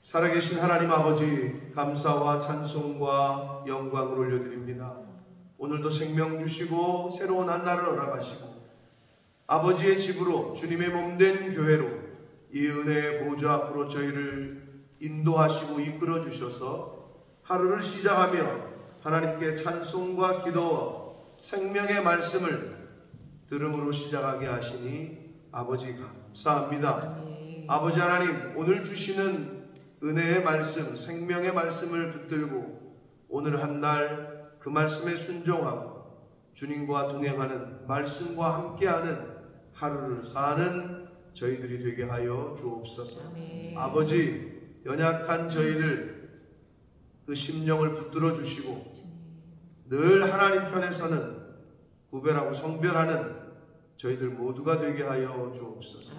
살아계신 하나님 아버지, 감사와 찬송과 영광을 올려드립니다. 오늘도 생명 주시고 새로운 한 날을 허락하시고 아버지의 집으로 주님의 몸된 교회로 이 은혜의 보좌 앞으로 저희를 인도하시고 이끌어 주셔서 하루를 시작하며 하나님께 찬송과 기도와 생명의 말씀을 들음으로 시작하게 하시니 아버지 감사합니다. 아버지 하나님, 오늘 주시는 은혜의 말씀, 생명의 말씀을 붙들고 오늘 한 날 그 말씀에 순종하고 주님과 동행하는, 말씀과 함께하는 하루를 사는 저희들이 되게 하여 주옵소서. 아버지, 연약한 저희들 그 심령을 붙들어 주시고 늘 하나님 편에 서는, 구별하고 성별하는 저희들 모두가 되게 하여 주옵소서.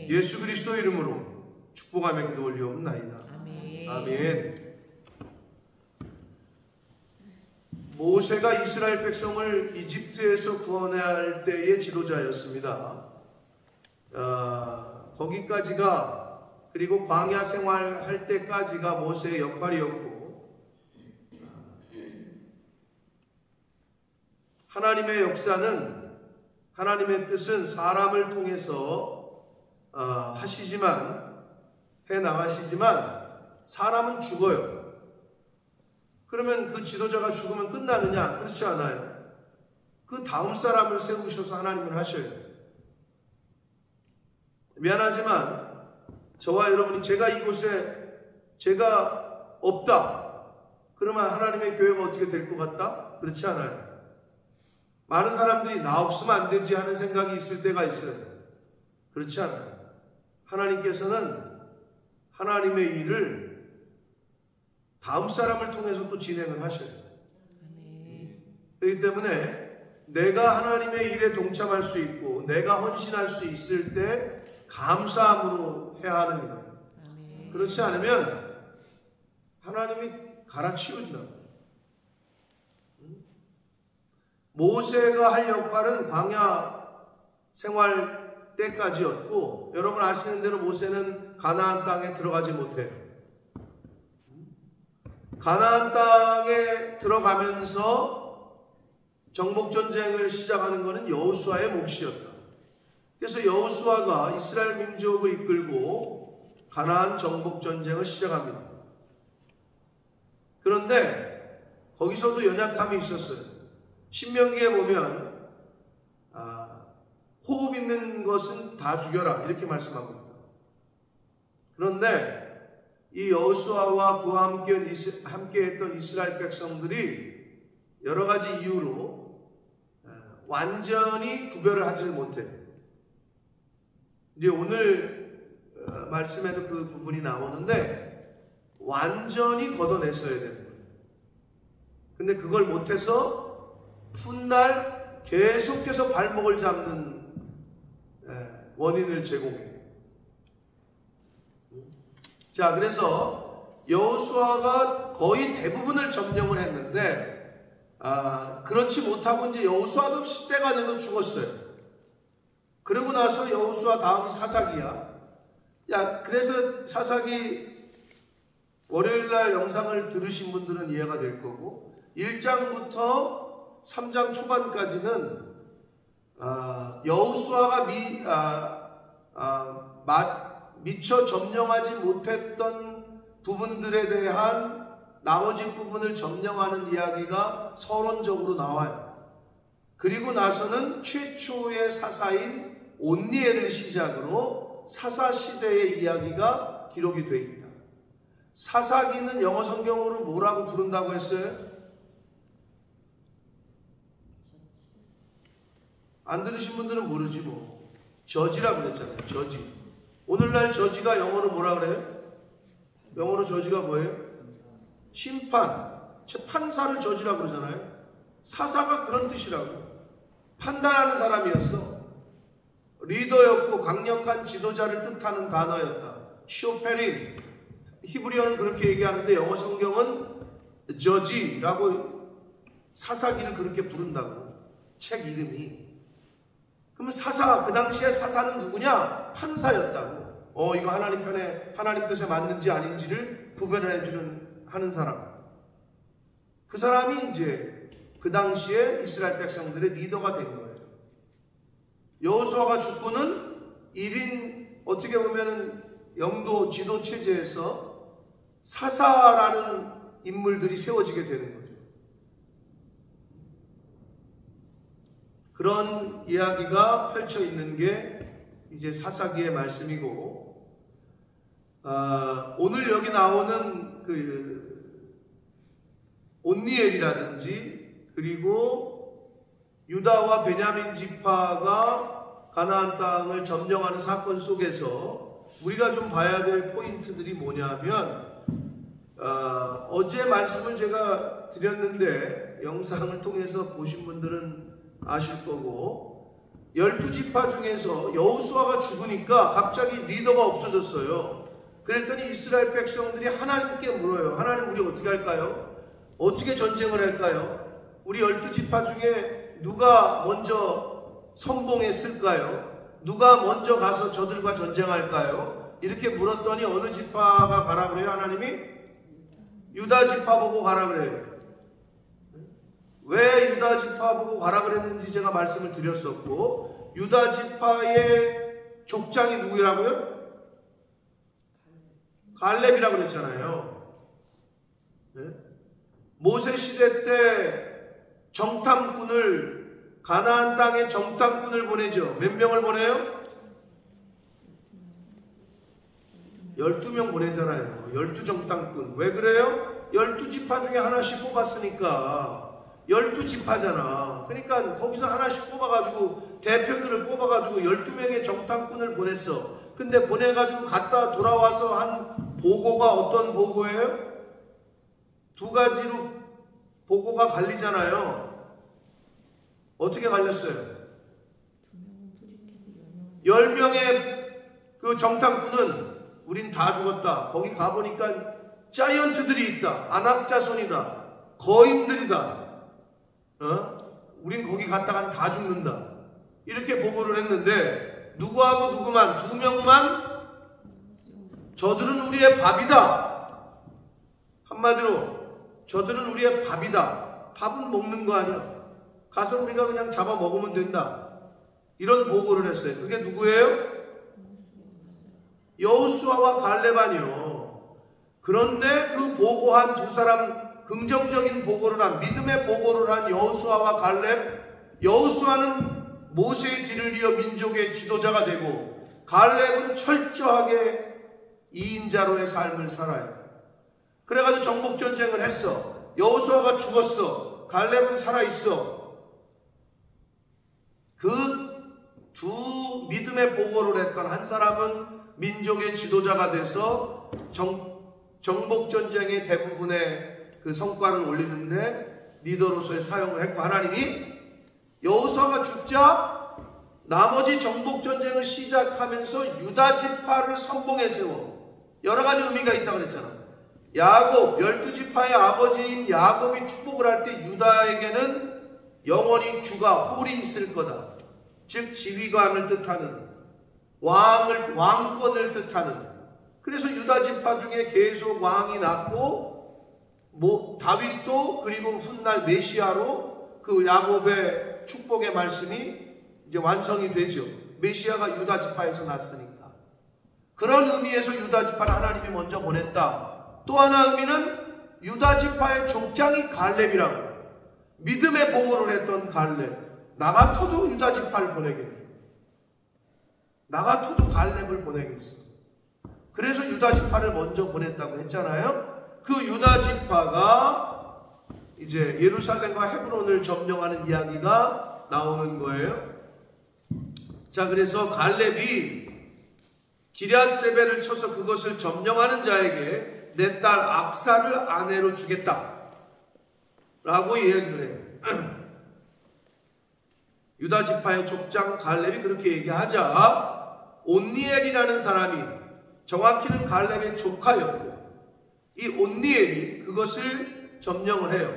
예수 그리스도 이름으로 축복하며 기도 올리옵나이다. 아멘. 모세가 이스라엘 백성을 이집트에서 구원해야 할 때의 지도자였습니다. 거기까지가, 그리고 광야 생활할 때까지가 모세의 역할이었고, 하나님의 역사는, 하나님의 뜻은 사람을 통해서 하시지만, 해나가시지만 사람은 죽어요. 그러면 그 지도자가 죽으면 끝나느냐? 그렇지 않아요. 그 다음 사람을 세우셔서 하나님은 하셔요. 미안하지만 저와 여러분이 제가 이곳에 제가 없다 그러면 하나님의 교회가 어떻게 될 것 같다? 그렇지 않아요. 많은 사람들이 나 없으면 안 되지 하는 생각이 있을 때가 있어요. 그렇지 않아요. 하나님께서는 하나님의 일을 다음 사람을 통해서 또 진행을 하셔요. 그렇기 때문에 내가 하나님의 일에 동참할 수 있고 내가 헌신할 수 있을 때 감사함으로 해야 하는 거예요. 그렇지 않으면 하나님이 갈아치우신다고. 모세가 할 역할은 광야 생활 때까지였고, 여러분 아시는 대로 모세는 가나안 땅에 들어가지 못해요. 가나안 땅에 들어가면서 정복전쟁을 시작하는 것은 여호수아의 몫이었다. 그래서 여호수아가 이스라엘 민족을 이끌고 가나안 정복전쟁을 시작합니다. 그런데 거기서도 연약함이 있었어요. 신명기에 보면 호흡 있는 것은 다 죽여라 이렇게 말씀합니다. 그런데 이 여호수아와 그와 함께했던 이스라엘 백성들이 여러 가지 이유로 완전히 구별을 하지 못해요. 이제 오늘 말씀에도 그 부분이 나오는데 완전히 걷어냈어야 되는 거예요. 근데 그걸 못해서 훗날 계속해서 발목을 잡는 원인을 제공해요. 자, 그래서 여호수아가 거의 대부분을 점령을 했는데 그렇지 못하고 이제 여호수아도 10대가 돼도 죽었어요. 그러고 나서 여호수아 다음이 사사기야. 그래서 사사기 월요일날 영상을 들으신 분들은 이해가 될 거고, 1장부터 3장 초반까지는 여호수아가 미처 점령하지 못했던 부분들에 대한 나머지 부분을 점령하는 이야기가 서론적으로 나와요. 그리고 나서는 최초의 사사인 온니엘을 시작으로 사사시대의 이야기가 기록이 되어 있다. 사사기는 영어 성경으로 뭐라고 부른다고 했어요? 안 들으신 분들은 모르지 뭐. 저지라고 그랬잖아요. 저지. 오늘날 저지가 영어로 뭐라 그래요? 영어로 저지가 뭐예요? 심판. 판사를 저지라고 그러잖아요. 사사가 그런 뜻이라고. 판단하는 사람이었어. 리더였고 강력한 지도자를 뜻하는 단어였다. 쇼페린. 히브리어는 그렇게 얘기하는데 영어 성경은 저지라고 사사기를 그렇게 부른다고. 책 이름이. 그러면 사사, 그 당시에 사사는 누구냐? 판사였다고. 이거 하나님 편에 하나님 뜻에 맞는지 아닌지를 구별해주는 하는 사람. 그 사람이 이제 그 당시에 이스라엘 백성들의 리더가 된 거예요. 여호수아가 죽고는 1인 어떻게 보면은 영도 지도 체제에서 사사라는 인물들이 세워지게 되는 거죠. 그런 이야기가 펼쳐 있는 게 이제 사사기의 말씀이고, 오늘 여기 나오는 그 온니엘이라든지 그리고 유다와 베냐민 지파가 가나안 땅을 점령하는 사건 속에서 우리가 좀 봐야 될 포인트들이 뭐냐면, 어제 말씀을 제가 드렸는데 영상을 통해서 보신 분들은 아실 거고, 12지파 중에서 여호수아가 죽으니까 갑자기 리더가 없어졌어요. 그랬더니 이스라엘 백성들이 하나님께 물어요. 하나님, 우리 어떻게 할까요? 어떻게 전쟁을 할까요? 우리 12지파 중에 누가 먼저 선봉했을까요? 누가 먼저 가서 저들과 전쟁할까요? 이렇게 물었더니 어느 지파가 가라 그래요? 하나님이? 유다 지파 보고 가라 그래요. 왜 유다 지파 보고 가라 그랬는지 제가 말씀을 드렸었고, 유다 지파의 족장이 누구라고요? 갈렙이라고 그랬잖아요. 네? 모세 시대 때 정탐꾼을, 가나안 땅에 정탐꾼을 보내죠. 몇 명을 보내요? 12명 보내잖아요. 12정탐꾼. 왜 그래요? 12지파 중에 하나씩 뽑았으니까. 12지파잖아. 그러니까 거기서 하나씩 뽑아가지고, 대표들을 뽑아가지고 12명의 정탐꾼을 보냈어. 근데 보내가지고 갔다 돌아와서 한 보고가 어떤 보고예요? 두 가지로 보고가 갈리잖아요. 어떻게 갈렸어요? 10명의 그 정탐꾼은 우린 다 죽었다. 거기 가보니까 자이언트들이 있다. 아낙 자손이다. 거인들이다. 우린 거기 갔다간 다 죽는다. 이렇게 보고를 했는데, 누구하고 누구만, 2명만 저들은 우리의 밥이다. 한마디로 저들은 우리의 밥이다. 밥은 먹는 거 아니야. 가서 우리가 그냥 잡아 먹으면 된다. 이런 보고를 했어요. 그게 누구예요? 여호수아와 갈렙 아니요. 그런데 그 보고한 두 사람, 긍정적인 보고를 한, 믿음의 보고를 한 여호수아와 갈렙, 여호수아는 모세의 뒤를 이어 민족의 지도자가 되고, 갈렙은 철저하게 이인자로의 삶을 살아요. 그래가지고 정복전쟁을 했어. 여호수아가 죽었어. 갈렙은 살아있어. 그 두 믿음의 보고를 했던 한 사람은 민족의 지도자가 돼서 정복전쟁의 대부분의 그 성과를 올리는데 리더로서의 사용을 했고, 하나님이 여호수아가 죽자 나머지 정복전쟁을 시작하면서 유다 지파를 선봉에 세워. 여러 가지 의미가 있다고 그랬잖아. 야곱, 12지파의 아버지인 야곱이 축복을 할 때 유다에게는 영원히 주가 홀이 있을 거다. 즉 지휘관을 뜻하는, 왕권을 뜻하는. 그래서 유다 지파 중에 계속 왕이 났고, 다윗도, 그리고 훗날 메시아로 그 야곱의 축복의 말씀이 이제 완성이 되죠. 메시아가 유다 지파에서 났으니까. 그런 의미에서 유다 지파를 하나님이 먼저 보냈다. 또 하나 의미는 유다 지파의 족장이 갈렙이라고. 믿음의 보호를 했던 갈렙. 나 같아도 유다 지파를 보내겠네. 나 같아도 갈렙을 보내겠어. 그래서 유다 지파를 먼저 보냈다고 했잖아요. 그 유다 지파가 이제 예루살렘과 헤브론을 점령하는 이야기가 나오는 거예요. 자, 그래서 갈렙이 기럇세벨을 쳐서 그것을 점령하는 자에게 내 딸 악사를 아내로 주겠다 라고 이야기를 해요. 유다 지파의 족장 갈렙이 그렇게 얘기하자 온니엘이라는 사람이, 정확히는 갈렙의 조카였고, 이 온니엘이 그것을 점령을 해요.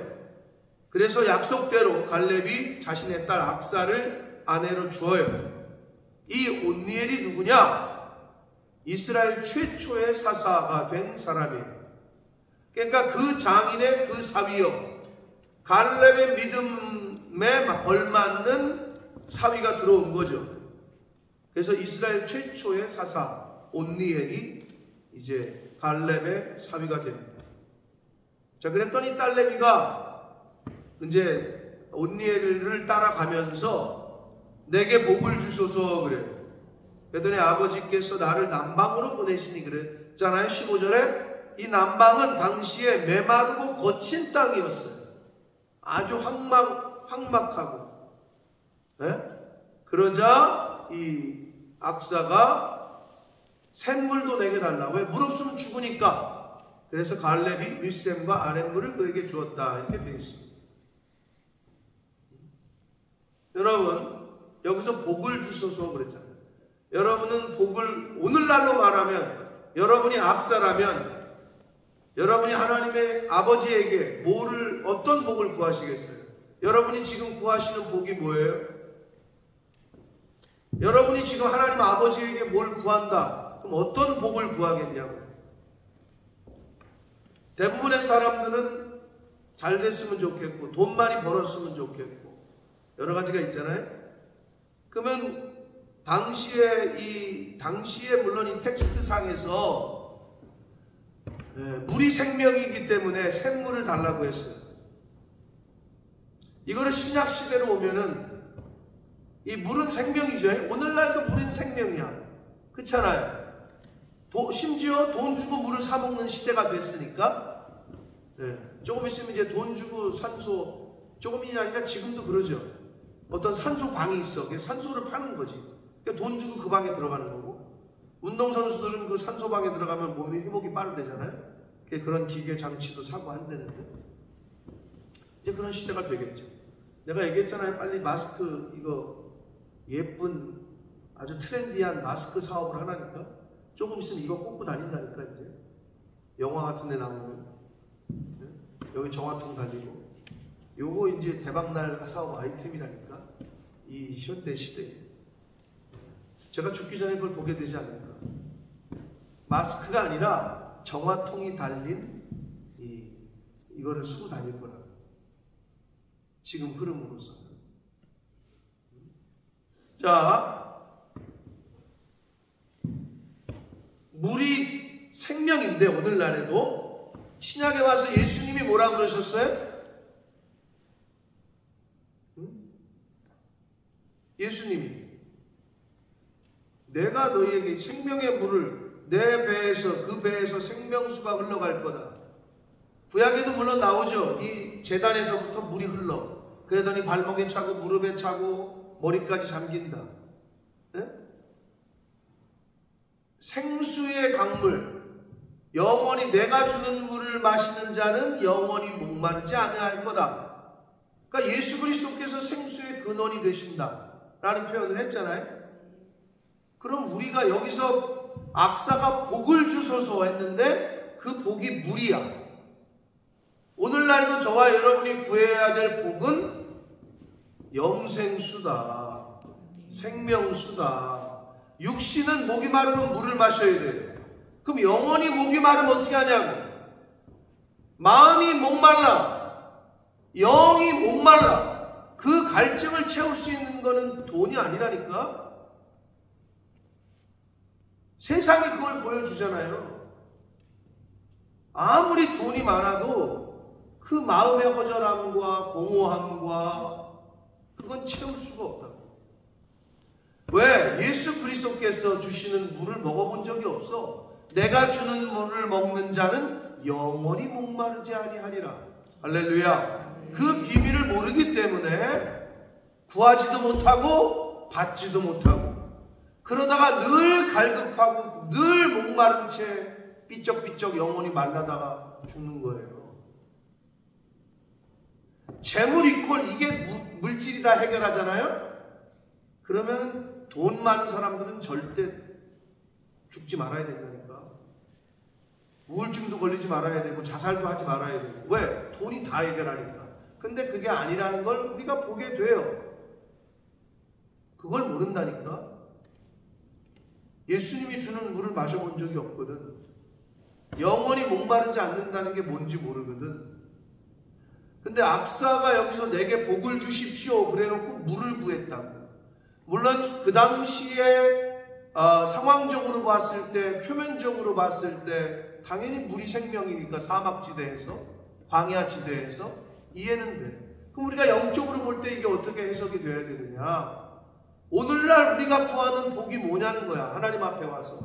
그래서 약속대로 갈렙이 자신의 딸 악사를 아내로 주어요. 이 온니엘이 누구냐? 이스라엘 최초의 사사가 된 사람이에요. 그러니까 그 장인의 그 사위요, 갈렙의 믿음에 걸맞는 사위가 들어온 거죠. 그래서 이스라엘 최초의 사사 온니엘이 이제 갈렙의 사위가 됩니다. 자, 그랬더니 딸내미가 이제 온니엘을 따라가면서 내게 복을 주소서 그래요. 그랬더니 아버지께서 나를 남방으로 보내시니 그랬잖아요. 15절에 이 남방은 당시에 메마르고 거친 땅이었어요. 아주 황막하고. 네? 그러자 이 악사가 샘물도 내게 달라. 왜? 물 없으면 죽으니까. 그래서 갈렙이 윗샘과 아랫물을 그에게 주었다. 이렇게 되어 있습니다. 여러분, 여기서 복을 주소서 그랬잖아요. 여러분은 복을, 오늘날로 말하면 여러분이 악사라면 여러분이 하나님의 아버지에게 어떤 복을 구하시겠어요? 여러분이 지금 구하시는 복이 뭐예요? 여러분이 지금 하나님 아버지에게 뭘 구한다? 그럼 어떤 복을 구하겠냐고. 대부분의 사람들은 잘 됐으면 좋겠고 돈 많이 벌었으면 좋겠고 여러 가지가 있잖아요. 그러면 당시에 물론 이 텍스트상에서 물이 생명이기 때문에 샘물을 달라고 했어요. 이거를 신약 시대로 오면은 이 물은 생명이죠. 오늘날도 물은 생명이야. 그렇잖아요. 심지어 돈 주고 물을 사 먹는 시대가 됐으니까 조금 있으면 이제 돈 주고 산소, 조금이 아니라 지금도 그러죠. 어떤 산소 방이 있어. 산소를 파는 거지. 그러니까 돈 주고 그 방에 들어가는 거고, 운동선수들은 그 산소방에 들어가면 몸이 회복이 빠르대잖아요. 그런 기계 장치도 사고 한다는데 이제 그런 시대가 되겠죠. 내가 얘기했잖아요. 빨리 마스크, 이거 예쁜 아주 트렌디한 마스크 사업을 하라니까. 조금 있으면 이거 꽂고 다닌다니까. 이제 영화 같은 데 나오면 여기 정화통 달리고, 요거 이제 대박날 사업 아이템이라니까. 이 현대 시대에 제가 죽기 전에 그걸 보게 되지 않을까. 마스크가 아니라 정화통이 달린 이거를 쓰고 다닐 거라. 지금 흐름으로서는. 자, 물이 생명인데 오늘날에도 신약에 와서 예수님이 뭐라고 그러셨어요? 예수님이 내가 너희에게 생명의 물을 내 배에서, 그 배에서 생명수가 흘러갈 거다. 구약에도 물론 나오죠. 이 제단에서부터 물이 흘러. 그러더니 발목에 차고 무릎에 차고 머리까지 잠긴다. 네? 생수의 강물, 영원히 내가 주는 물을 마시는 자는 영원히 목마르지 아니할 거다. 그러니까 예수 그리스도께서 생수의 근원이 되신다 라는 표현을 했잖아요. 그럼 우리가 여기서 악사가 복을 주소서 했는데 그 복이 물이야. 오늘날도 저와 여러분이 구해야 될 복은 영생수다, 생명수다. 육신은 목이 마르면 물을 마셔야 돼요. 그럼 영원히 목이 마르면 어떻게 하냐고. 마음이 목말라, 영이 목말라. 그 갈증을 채울 수 있는 거는 돈이 아니라니까. 세상이 그걸 보여주잖아요. 아무리 돈이 많아도 그 마음의 허전함과 공허함과 그건 채울 수가 없다고. 왜? 예수 그리스도께서 주시는 물을 먹어본 적이 없어. 내가 주는 물을 먹는 자는 영원히 목마르지 아니하리라. 할렐루야. 그 비밀을 모르기 때문에 구하지도 못하고 받지도 못하고, 그러다가 늘 갈급하고 늘 목마른 채 삐쩍삐쩍 영혼이 말라다가 죽는 거예요. 재물 이퀄 이게 물질이다 해결하잖아요. 그러면 돈 많은 사람들은 절대 죽지 말아야 된다니까. 우울증도 걸리지 말아야 되고 자살도 하지 말아야 되고. 왜? 돈이 다 해결하니까. 근데 그게 아니라는 걸 우리가 보게 돼요. 그걸 모른다니까. 예수님이 주는 물을 마셔본 적이 없거든. 영원히 목마르지 않는다는 게 뭔지 모르거든. 근데 악사가 여기서 내게 복을 주십시오 그래놓고 물을 구했다고. 물론 그 당시에 상황적으로 봤을 때, 표면적으로 봤을 때 당연히 물이 생명이니까 사막지대에서, 광야지대에서 이해는 돼. 그럼 우리가 영적으로 볼 때 이게 어떻게 해석이 돼야 되느냐? 오늘날 우리가 구하는 복이 뭐냐는 거야. 하나님 앞에 와서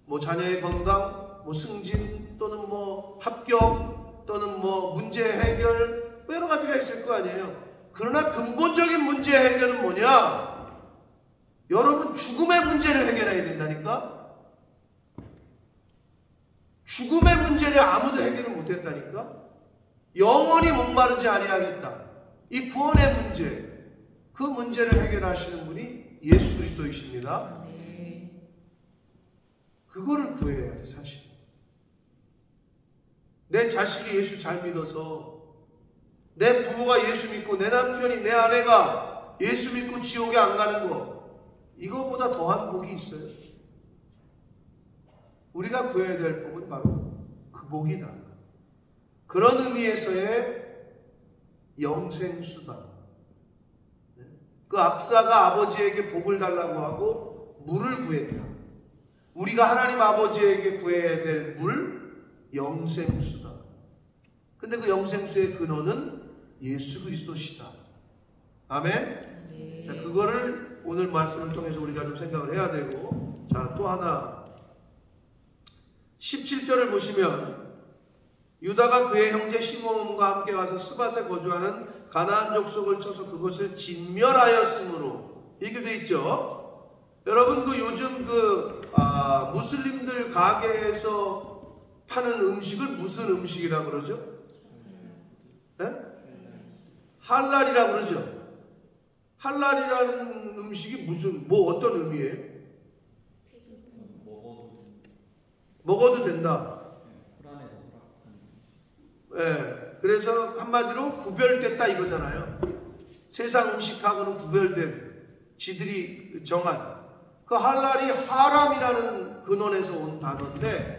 뭐 자녀의 건강, 뭐 승진, 또는 뭐 합격, 또는 뭐 문제 해결, 뭐 여러 가지가 있을 거 아니에요. 그러나 근본적인 문제 해결은 뭐냐? 여러분, 죽음의 문제를 해결해야 된다니까? 죽음의 문제를 아무도 해결을 못했다니까? 영원히 목마르지 아니하겠다. 이 구원의 문제, 그 문제를 해결하시는 분이 예수 그리스도이십니다. 그거를 구해야 돼, 사실. 내 자식이 예수 잘 믿어서, 내 부모가 예수 믿고, 내 남편이, 내 아내가 예수 믿고 지옥에 안 가는 거, 이거보다 더한 복이 있어요. 우리가 구해야 될 복은 바로 그 복이다. 그런 의미에서의 영생수다. 그 악사가 아버지에게 복을 달라고 하고 물을 구했다. 우리가 하나님 아버지에게 구해야 될 물, 영생수다. 근데 그 영생수의 근원은 예수 그리스도시다. 아멘? 네. 자, 그거를 오늘 말씀을 통해서 우리가 좀 생각을 해야 되고, 자, 또 하나 17절을 보시면 유다가 그의 형제 시므온과 함께 가서 스밧에 거주하는 가나안 족속을 쳐서 그것을 진멸하였으므로, 이렇게 돼 있죠. 여러분, 그 요즘 무슬림들 가게에서 파는 음식을 무슨 음식이라고 그러죠? 네? 할랄이라고 그러죠. 할랄이라는 음식이 어떤 의미예요? 먹어도 된다. 네, 그래서 한마디로 구별됐다 이거잖아요. 세상 음식하고는 구별된, 지들이 정한. 그 할랄이 하람이라는 근원에서 온 단어인데,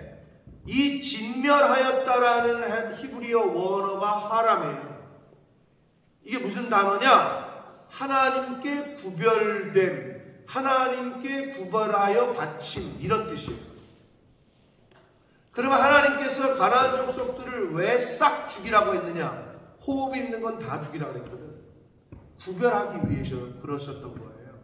이 진멸하였다라는 히브리어 원어가 하람이에요. 이게 무슨 단어냐? 하나님께 구별됨, 하나님께 구별하여 바침, 이런 뜻이에요. 그러면 하나님께서 가나안 족속들을 왜 싹 죽이라고 했느냐? 호흡 있는 건 다 죽이라고 했거든. 구별하기 위해서 그러셨던 거예요.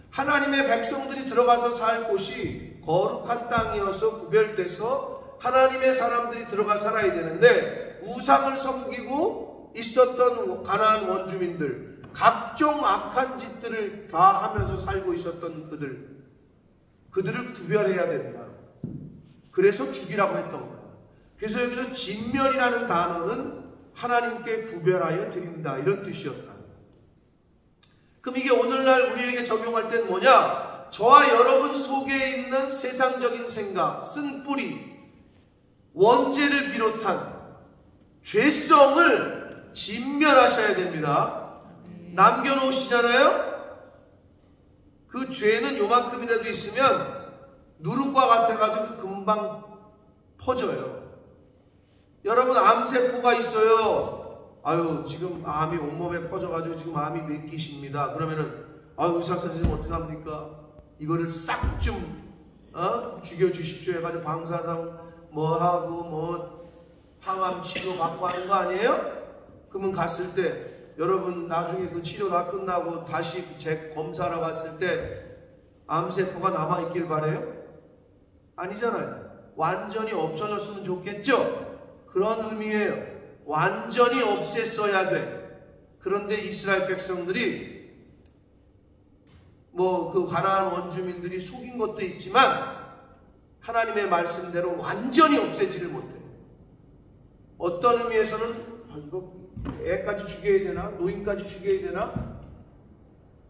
하나님의 백성들이 들어가서 살 곳이 거룩한 땅이어서 구별돼서 하나님의 사람들이 들어가 살아야 되는데, 우상을 섬기고 있었던 가나안 원주민들, 각종 악한 짓들을 다 하면서 살고 있었던 그들을 구별해야 된다. 그래서 죽이라고 했던 거예요. 그래서 여기서 진멸이라는 단어는 하나님께 구별하여 드린다, 이런 뜻이었다. 그럼 이게 오늘날 우리에게 적용할 때는 뭐냐? 저와 여러분 속에 있는 세상적인 생각, 쓴뿌리, 원죄를 비롯한 죄성을 진멸하셔야 됩니다. 남겨놓으시잖아요? 그 죄는 요만큼이라도 있으면 누룩과 같아가지고 금방 퍼져요. 여러분, 암세포가 있어요. 아유, 지금 암이 온몸에 퍼져가지고 지금 암이 몇 기십니다. 그러면은, 의사 선생님 어떡합니까? 이거를 싹 좀 죽여주십시오 해가지고 방사선 하고 항암 치료 받고 하는 거 아니에요? 그러면 갔을 때, 여러분 나중에 그 치료 다 끝나고 다시 검사하러 갔을 때 암세포가 남아있길 바래요? 아니잖아요. 완전히 없어졌으면 좋겠죠? 그런 의미예요. 완전히 없앴어야 돼. 그런데 이스라엘 백성들이 그 가나안 원주민들이 속인 것도 있지만 하나님의 말씀대로 완전히 없애지를 못해요. 어떤 의미에서는 이거 애까지 죽여야 되나? 노인까지 죽여야 되나?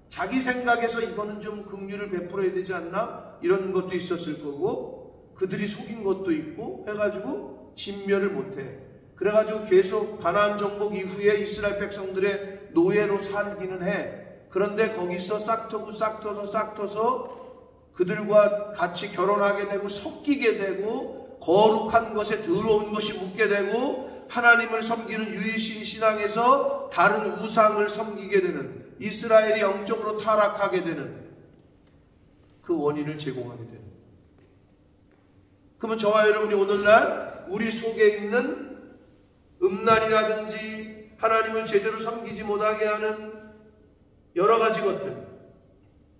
자기 생각에서 이거는 좀 긍휼을 베풀어야 되지 않나? 이런 것도 있었을 거고, 그들이 속인 것도 있고 해가지고 진멸을 못해. 그래가지고 계속 가나안 정복 이후에 이스라엘 백성들의 노예로 살기는 해. 그런데 거기서 싹 터서 그들과 같이 결혼하게 되고 섞이게 되고 거룩한 것에 더러운 것이 묻게 되고 하나님을 섬기는 유일신 신앙에서 다른 우상을 섬기게 되는, 이스라엘이 영적으로 타락하게 되는 그 원인을 제공하게 되는. 그러면 저와 여러분이 오늘날 우리 속에 있는 음란이라든지 하나님을 제대로 섬기지 못하게 하는 여러 가지 것들,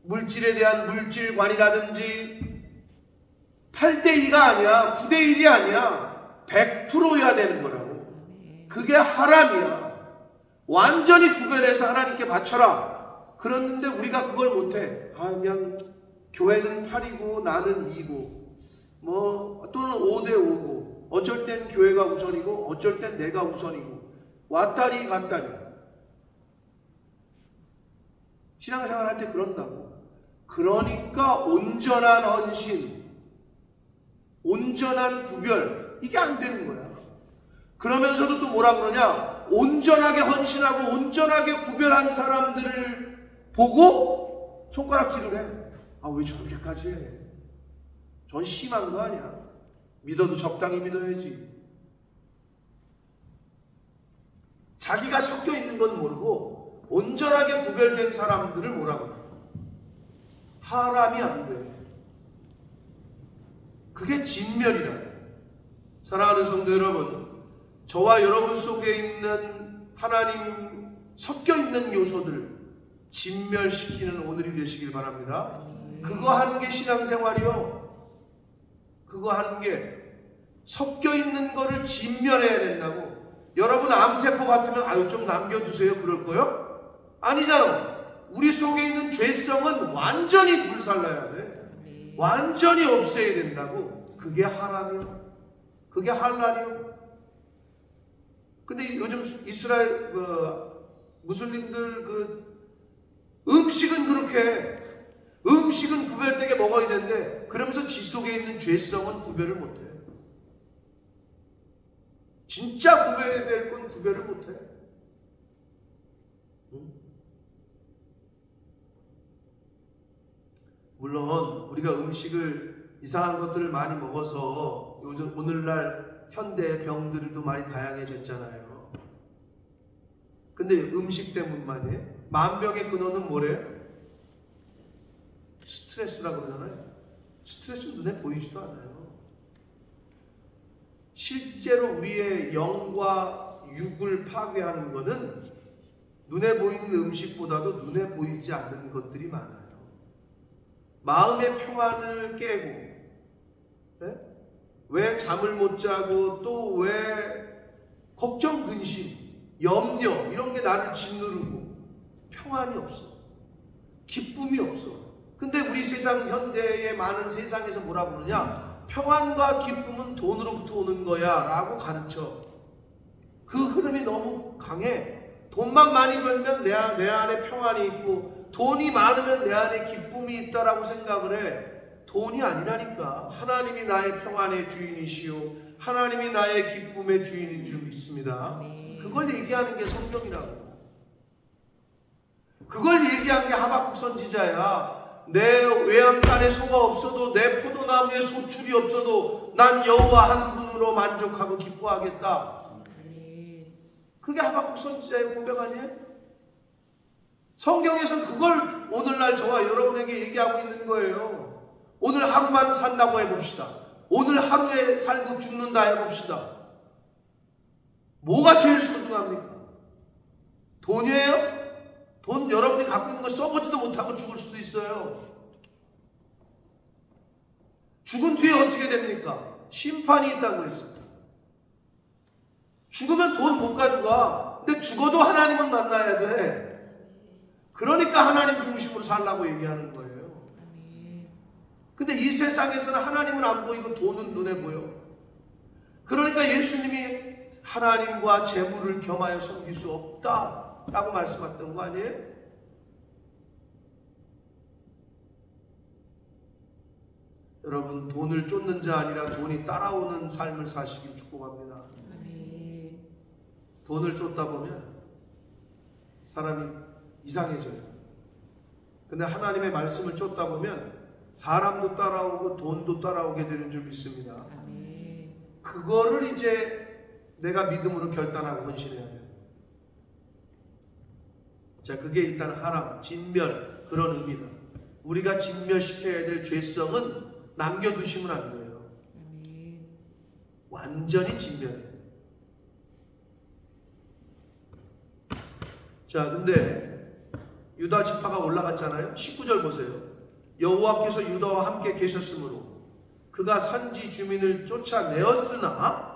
물질에 대한 물질관이라든지 8대2가 아니야, 9대1이 아니야, 100%여야 되는 거라고. 그게 하람이야. 완전히 구별해서 하나님께 바쳐라. 그랬는데 우리가 그걸 못해. 그냥 교회는 8이고 나는 2고 또는 5대5고 어쩔 땐 교회가 우선이고 어쩔 땐 내가 우선이고 왔다리 갔다리. 신앙생활 할 때 그런다고. 그러니까 온전한 헌신, 온전한 구별, 이게 안 되는 거야. 그러면서도 또 뭐라 그러냐, 온전하게 헌신하고 온전하게 구별한 사람들을 보고 손가락질을 해. 왜 저렇게까지 해? 전 심한 거 아니야? 믿어도 적당히 믿어야지. 자기가 섞여 있는 건 모르고 온전하게 구별된 사람들을 뭐라고 해요? 하람이 안 돼. 그게 진멸이라. 사랑하는 성도 여러분, 저와 여러분 속에 있는 하나님 섞여 있는 요소들 진멸시키는 오늘이 되시길 바랍니다. 그거 하는 게 신앙생활이요. 그거 하는 게 섞여 있는 거를 진멸해야 된다고. 여러분 암세포 같으면 좀 남겨두세요 그럴 거요? 아니잖아. 우리 속에 있는 죄성은 완전히 불살라야 돼. 완전히 없애야 된다고. 그게 하람이요. 그게 할랄이요. 근데 요즘 이스라엘 무슬림들 음식은 그렇게 음식은 구별되게 먹어야 되는데 그러면서 지 속에 있는 죄성은 구별을 못해. 진짜 구별해야 될 건 구별을 못해. 물론 우리가 음식을 이상한 것들을 많이 먹어서 요즘 오늘날 현대 병들도 많이 다양해졌잖아요. 근데 음식 때문만이 만병의 근원은 뭐래요? 스트레스라고 그러잖아요. 스트레스는 눈에 보이지도 않아요. 실제로 우리의 영과 육을 파괴하는 것은 눈에 보이는 음식보다도 눈에 보이지 않는 것들이 많아요. 마음의 평안을 깨고, 네? 왜 잠을 못 자고 또 왜 걱정, 근심, 염려 이런 게 나를 짓누르고 평안이 없어. 기쁨이 없어. 근데 우리 세상 현대의 많은 세상에서 뭐라고 그러냐? 평안과 기쁨은 돈으로부터 오는 거야 라고 가르쳐. 그 흐름이 너무 강해. 돈만 많이 벌면 내 안에 평안이 있고 돈이 많으면 내 안에 기쁨이 있다라고 생각을 해. 돈이 아니라니까. 하나님이 나의 평안의 주인이시오. 하나님이 나의 기쁨의 주인인 줄 믿습니다. 그걸 얘기하는 게 성경이라고. 그걸 얘기한 게 하박국 선지자야. 내 외양간에 소가 없어도 내 포도나무에 소출이 없어도 난 여호와 한 분으로 만족하고 기뻐하겠다. 그게 하박국 선지자의 고백 아니에요? 성경에서 그걸 오늘날 저와 여러분에게 얘기하고 있는 거예요. 오늘 하루만 산다고 해봅시다. 오늘 하루에 살고 죽는다 해봅시다. 뭐가 제일 소중합니까? 돈이에요? 돈 여러분이 갖고 있는 거 써보지도 못하고 죽을 수도 있어요. 죽은 뒤에 어떻게 됩니까? 심판이 있다고 했습니다. 죽으면 돈 못 가져가. 근데 죽어도 하나님은 만나야 돼. 그러니까 하나님 중심으로 살라고 얘기하는 거예요. 근데 이 세상에서는 하나님은 안 보이고 돈은 눈에 보여. 그러니까 예수님이 하나님과 재물을 겸하여 섬길 수 없다 라고 말씀하셨던 거 아니에요? 여러분, 돈을 쫓는 자 아니라 돈이 따라오는 삶을 사시길 축복합니다. 돈을 쫓다 보면 사람이 이상해져요. 근데 하나님의 말씀을 쫓다 보면 사람도 따라오고 돈도 따라오게 되는 줄 믿습니다. 아멘. 그거를 이제 내가 믿음으로 결단하고 헌신해야 돼요. 자, 그게 일단 하람, 진멸, 그런 의미다. 우리가 진멸시켜야 될 죄성은 남겨두시면 안 돼요. 아멘. 완전히 진멸해요. 자, 근데 유다 지파가 올라갔잖아요. 19절 보세요. 여호와께서 유다와 함께 계셨으므로 그가 산지 주민을 쫓아내었으나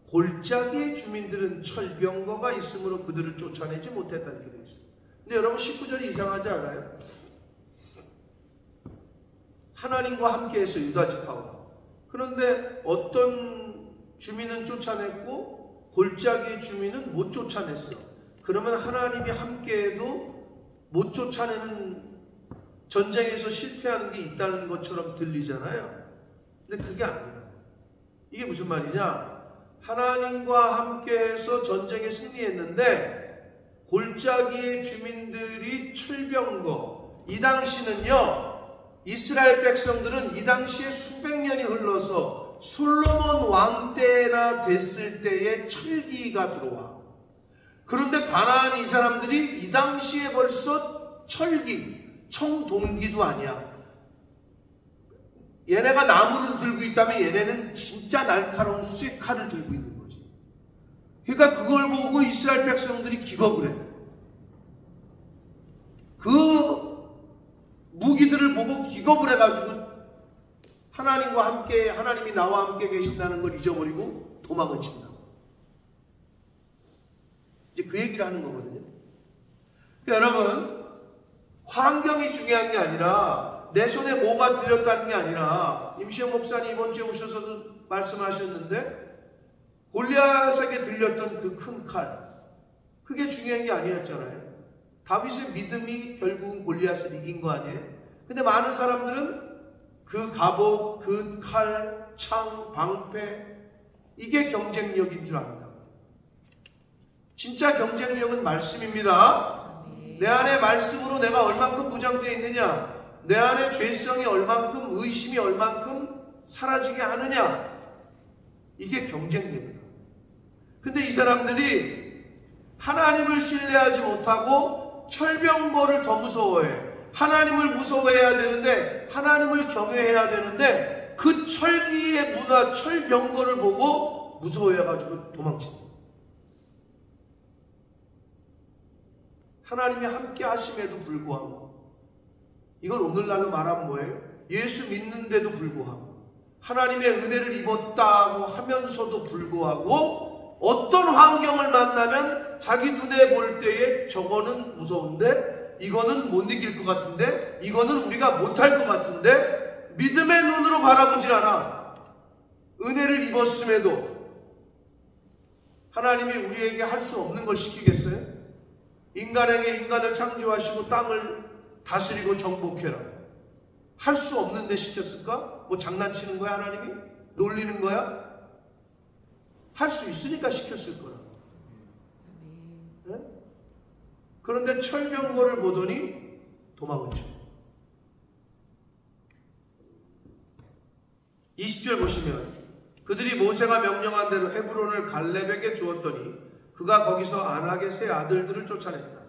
골짜기의 주민들은 철병거가 있으므로 그들을 쫓아내지 못했다, 이렇게 되어 있어요. 근데 여러분 19절이 이상하지 않아요? 하나님과 함께해서 유다 지파가, 그런데 어떤 주민은 쫓아냈고 골짜기의 주민은 못 쫓아냈어. 그러면 하나님이 함께해도 못 쫓아내는, 전쟁에서 실패하는 게 있다는 것처럼 들리잖아요. 근데 그게 아니에요. 이게 무슨 말이냐? 하나님과 함께해서 전쟁에 승리했는데 골짜기의 주민들이 철병거, 이 당시는요, 이스라엘 백성들은 이 당시에 수백 년이 흘러서 솔로몬 왕 때나 됐을 때에 철기가 들어와. 그런데 가나안 이 사람들이 이 당시에 벌써 철기, 청동기도 아니야. 얘네가 나무를 들고 있다면 얘네는 진짜 날카로운 쇠칼을 들고 있는 거지. 그러니까 그걸 보고 이스라엘 백성들이 기겁을 해. 그 무기들을 보고 기겁을 해가지고 하나님과 함께, 하나님이 나와 함께 계신다는 걸 잊어버리고 도망을 친다. 이제 그 얘기를 하는 거거든요. 그러니까 여러분, 환경이 중요한 게 아니라 내 손에 뭐가 들렸다는 게 아니라, 임시영 목사님 이번 주에 오셔서도 말씀하셨는데 골리앗에게 들렸던 그 큰 칼, 그게 중요한 게 아니었잖아요. 다윗의 믿음이 결국은 골리앗을 이긴 거 아니에요? 근데 많은 사람들은 그 갑옷, 그 칼, 창, 방패, 이게 경쟁력인 줄 압니다. 진짜 경쟁력은 말씀입니다. 내 안에 말씀으로 내가 얼만큼 무장되어 있느냐, 내 안에 죄성이 얼만큼, 의심이 얼만큼 사라지게 하느냐, 이게 경쟁력이다. 근데 이 사람들이 하나님을 신뢰하지 못하고 철병거를 더 무서워해. 하나님을 무서워해야 되는데, 하나님을 경외해야 되는데, 그 철기의 문화, 철병거를 보고 무서워해가지고 도망친다. 하나님이 함께 하심에도 불구하고, 이걸 오늘날로 말하면 뭐예요? 예수 믿는데도 불구하고, 하나님의 은혜를 입었다고 하면서도 불구하고, 어떤 환경을 만나면 자기 눈에 볼 때에 저거는 무서운데, 이거는 못 이길 것 같은데, 이거는 우리가 못할 것 같은데, 믿음의 눈으로 바라보질 않아. 은혜를 입었음에도 하나님이 우리에게 할 수 없는 걸 시키겠어요? 인간에게 인간을 창조하시고 땅을 다스리고 정복해라. 할 수 없는데 시켰을까? 뭐 장난치는 거야 하나님이? 놀리는 거야? 할 수 있으니까 시켰을 거라. 네? 그런데 철병거를 보더니 도망을 쳐. 20절 보시면 그들이 모세가 명령한 대로 헤브론을 갈렙에게 주었더니 그가 거기서 안악의 세 아들들을 쫓아냈다.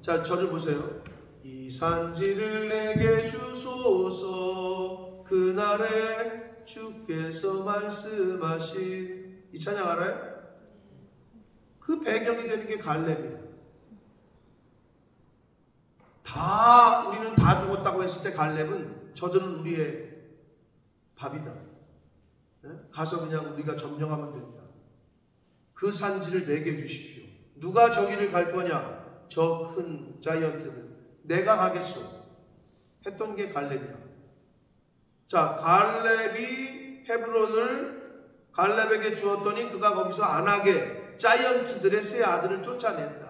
자, 저를 보세요. 이 산지를 내게 주소서, 그날에 주께서 말씀하신, 이 찬양 알아요? 그 배경이 되는 게 갈렙이에요. 우리는 다 죽었다고 했을 때 갈렙은 저들은 우리의 밥이다. 네? 가서 그냥 우리가 점령하면 된다. 그 산지를 내게 주십시오. 누가 저기를 갈 거냐? 저 큰 자이언트들. 내가 가겠소. 했던 게 갈렙이야. 자, 갈렙이 헤브론을 갈렙에게 주었더니 그가 거기서 안악의 자이언트들의 세 아들을 쫓아낸다.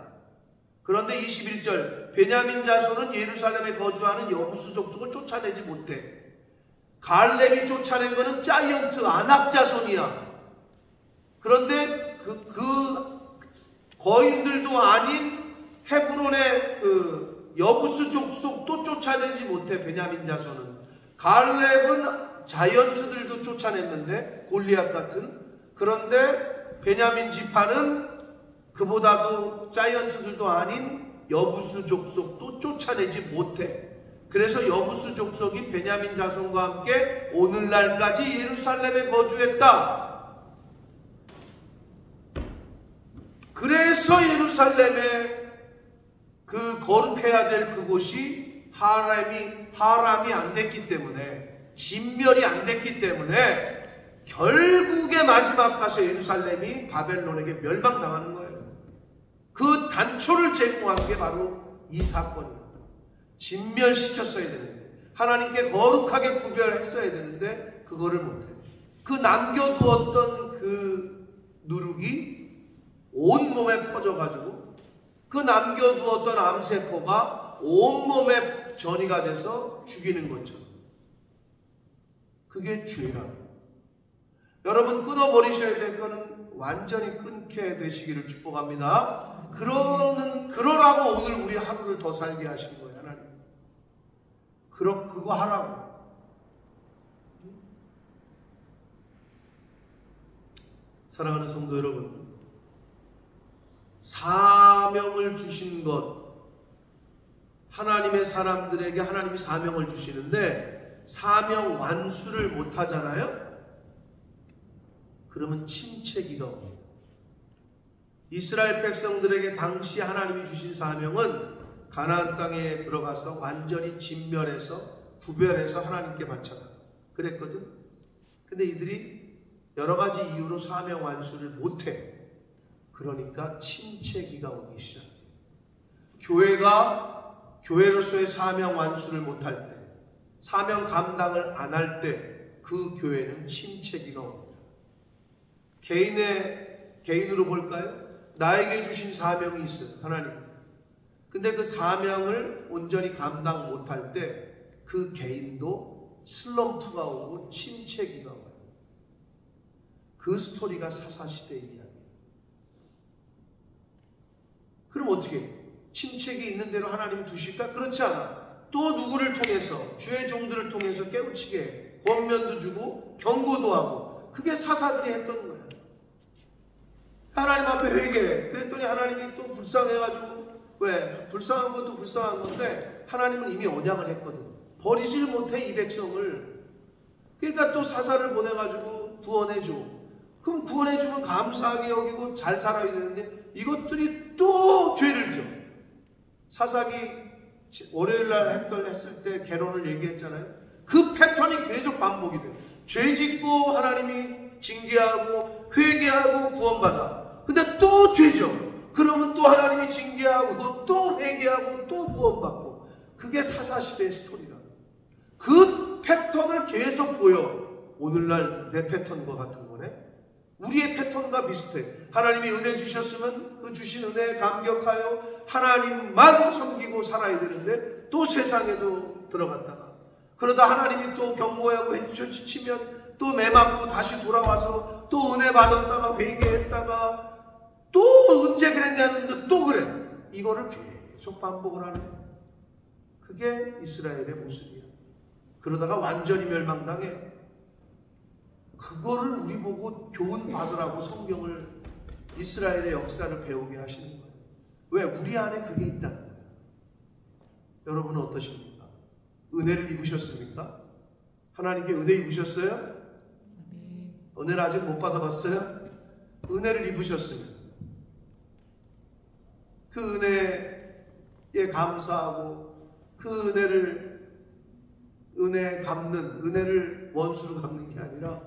그런데 21절, 베냐민 자손은 예루살렘에 거주하는 여부수 족속을 쫓아내지 못해. 갈렙이 쫓아낸 거는 자이언트 안악 자손이야. 그런데 그 거인들도 아닌 헤브론의 그 여부수 족속도 쫓아내지 못해. 베냐민 자손은 갈렙은 자이언트들도 쫓아냈는데, 골리앗 같은. 그런데 베냐민 지파는 그보다도 자이언트들도 아닌 여부수 족속도 쫓아내지 못해. 그래서 여부수 족속이 베냐민 자손과 함께 오늘날까지 예루살렘에 거주했다. 그래서 예루살렘에 그 거룩해야 될 그곳이 하람이 안 됐기 때문에, 진멸이 안 됐기 때문에 결국에 마지막 가서 예루살렘이 바벨론에게 멸망당하는 거예요. 그 단초를 제공한 게 바로 이 사건입니다. 진멸시켰어야 되는데, 하나님께 거룩하게 구별했어야 되는데 그거를 못해. 그 남겨두었던 그 누룩이 온몸에 퍼져가지고 그 남겨두었던 암세포가 온몸에 전이가 돼서 죽이는 것처럼. 그게 죄라고. 여러분, 끊어버리셔야 될 거는 완전히 끊게 되시기를 축복합니다. 그러라고 오늘 우리 하루를 더 살게 하신 거예요, 하나님. 그거 하라고. 사랑하는 성도 여러분, 사명을 주신 것, 하나님의 사람들에게 하나님이 사명을 주시는데 사명 완수를 못하잖아요. 그러면 침체기가 옵니다. 이스라엘 백성들에게 당시 하나님이 주신 사명은 가나안 땅에 들어가서 완전히 진멸해서 구별해서 하나님께 바쳐라 그랬거든. 근데 이들이 여러 가지 이유로 사명 완수를 못해. 그러니까 침체기가 오기 시작해요. 교회로서의 사명 완수를 못할 때, 사명 감당을 안 할 때 그 교회는 침체기가 옵니다. 개인으로 볼까요? 나에게 주신 사명이 있어요, 하나님. 근데 그 사명을 온전히 감당 못할 때 그 개인도 슬럼프가 오고 침체기가 와요. 그 스토리가 사사시대의 이야기예요. 그럼 어떻게 해요? 침체기 있는 대로 하나님 두실까? 그렇지 않아. 또 누구를 통해서, 주의 종들을 통해서 깨우치게 해. 권면도 주고 경고도 하고. 그게 사사들이 했던 거예요. 하나님 앞에 회개해. 그랬더니 하나님이 또 불쌍해가지고, 왜? 불쌍한 것도 불쌍한 건데 하나님은 이미 언약을 했거든. 버리질 못해, 이 백성을. 그러니까 또 사사를 보내가지고 구원해줘. 그럼 구원해주면 감사하게 여기고 잘 살아야 되는데 이것들이 또 죄를 져. 사사기 월요일날 했을 때 개론을 얘기했잖아요. 그 패턴이 계속 반복이 돼요. 죄 짓고 하나님이 징계하고 회개하고 구원받아. 근데 또 죄죠. 그러면 또 하나님이 징계하고 또 회개하고 또 구원받고. 그게 사사시대의 스토리라. 그 패턴을 계속 보여. 오늘날 내 패턴과 같은 거네. 우리의 패턴과 비슷해. 하나님이 은혜 주셨으면 그 주신 은혜에 감격하여 하나님만 섬기고 살아야 되는데 또 세상에도 들어갔다가, 그러다 하나님이 또 경고하고 해치면 또 매맞고 다시 돌아와서 또 은혜 받았다가 회개했다가 또 언제 그랬냐는데 또 그래. 이거를 계속 반복을 하는, 그게 이스라엘의 모습이야. 그러다가 완전히 멸망당해. 그거를 우리 보고 교훈 받으라고 성경을, 이스라엘의 역사를 배우게 하시는 거예요. 왜? 우리 안에 그게 있다는 거예요. 여러분은 어떠십니까? 은혜를 입으셨습니까? 하나님께 은혜 입으셨어요? 은혜를 아직 못 받아봤어요? 은혜를 입으셨으면 그 은혜에 감사하고 그 은혜 갚는, 은혜를 원수로 갚는 게 아니라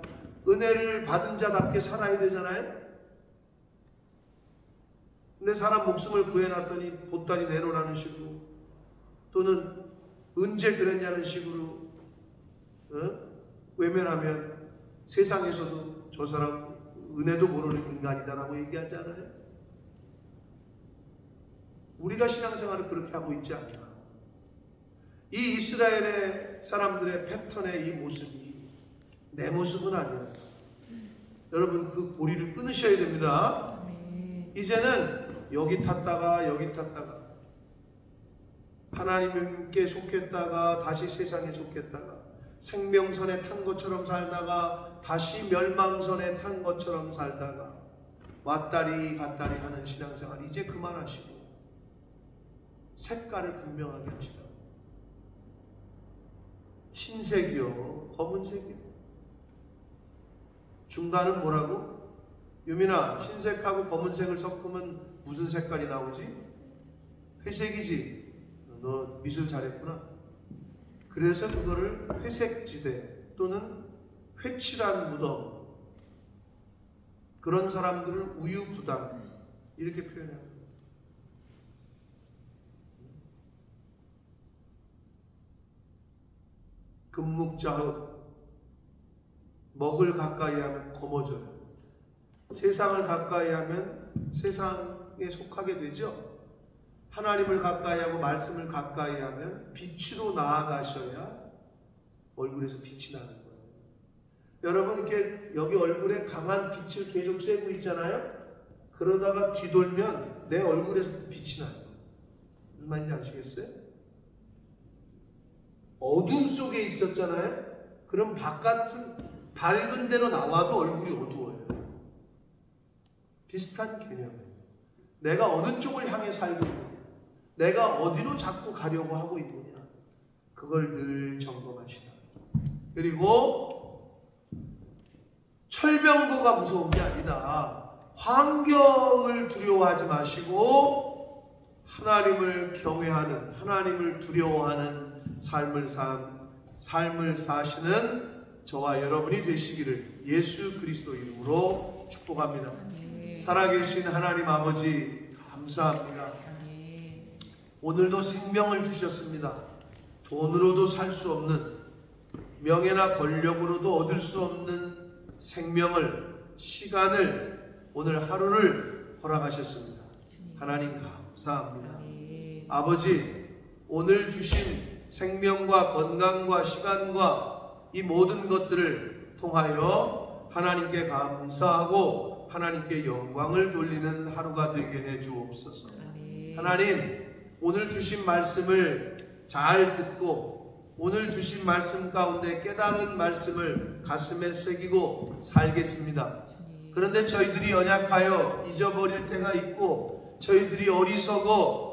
은혜를 받은 자답게 살아야 되잖아요. 근데 사람 목숨을 구해놨더니 보따리 내놓으라는 식으로, 또는 언제 그랬냐는 식으로 외면하면 세상에서도 저 사람 은혜도 모르는 인간이다라고 얘기하지 않아요? 우리가 신앙생활을 그렇게 하고 있지 않나. 이 이스라엘의 사람들의 패턴의 이 모습이 내 모습은 아니에요. 여러분, 그 고리를 끊으셔야 됩니다. 이제는 여기 탔다가 여기 탔다가, 하나님께 속했다가 다시 세상에 속했다가, 생명선에 탄 것처럼 살다가 다시 멸망선에 탄 것처럼 살다가 왔다리 갔다리 하는 신앙생활 이제 그만하시고 색깔을 분명하게 하시라고. 흰색이요, 검은색이요. 중간은 뭐라고? 유민아, 흰색하고 검은색을 섞으면 무슨 색깔이 나오지? 회색이지. 너 미술 잘했구나. 그래서 그거를 회색지대 또는 회칠한 무덤, 그런 사람들을 우유부단 이렇게 표현해요. 금묵자흑, 먹을 가까이 하면 검어져요. 세상을 가까이 하면 세상에 속하게 되죠. 하나님을 가까이 하고 말씀을 가까이 하면 빛으로 나아가셔야 얼굴에서 빛이 나는 거예요. 여러분 이렇게 여기 얼굴에 강한 빛을 계속 쐬고 있잖아요. 그러다가 뒤돌면 내 얼굴에서 빛이 나요. 무슨 말인지 아시겠어요? 어둠 속에 있었잖아요. 그럼 바깥은 밝은 데로 나와도 얼굴이 어두워요. 비슷한 개념이에요. 내가 어느 쪽을 향해 살고 있느냐, 내가 어디로 자꾸 가려고 하고 있느냐, 그걸 늘 점검하시라. 그리고 철병거가 무서운 게 아니다. 환경을 두려워하지 마시고 하나님을 경외하는, 하나님을 두려워하는 삶을 사시는 저와 여러분이 되시기를 예수 그리스도 이름으로 축복합니다. 살아계신 하나님 아버지 감사합니다. 오늘도 생명을 주셨습니다. 돈으로도 살 수 없는, 명예나 권력으로도 얻을 수 없는 생명을, 시간을, 오늘 하루를 허락하셨습니다. 하나님 감사합니다. 아버지, 오늘 주신 생명과 건강과 시간과 이 모든 것들을 통하여 하나님께 감사하고 하나님께 영광을 돌리는 하루가 되게 해 주옵소서. 하나님, 오늘 주신 말씀을 잘 듣고 오늘 주신 말씀 가운데 깨달은 말씀을 가슴에 새기고 살겠습니다. 그런데 저희들이 연약하여 잊어버릴 때가 있고, 저희들이 어리석어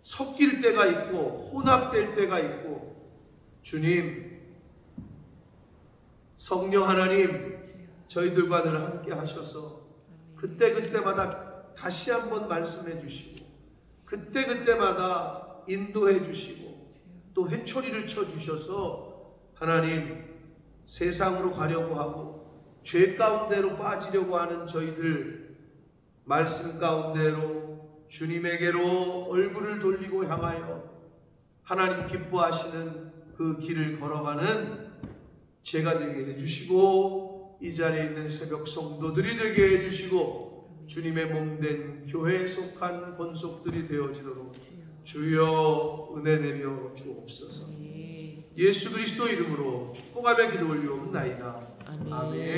섞일 때가 있고 혼합될 때가 있고, 주님, 성령 하나님 저희들과 늘 함께 하셔서 그때그때마다 다시 한번 말씀해 주시고 그때그때마다 인도해 주시고 또 회초리를 쳐 주셔서 하나님, 세상으로 가려고 하고 죄 가운데로 빠지려고 하는 저희들 말씀 가운데로 주님에게로 얼굴을 돌리고 향하여 하나님 기뻐하시는 그 길을 걸어가는 제가 되게 해주시고, 이 자리에 있는 새벽 성도들이 되게 해주시고, 주님의 몸된 교회에 속한 본속들이 되어지도록 주여 은혜 내려 주옵소서. 예수 그리스도 이름으로 축복하며 기도 올리옵나이다. 아멘.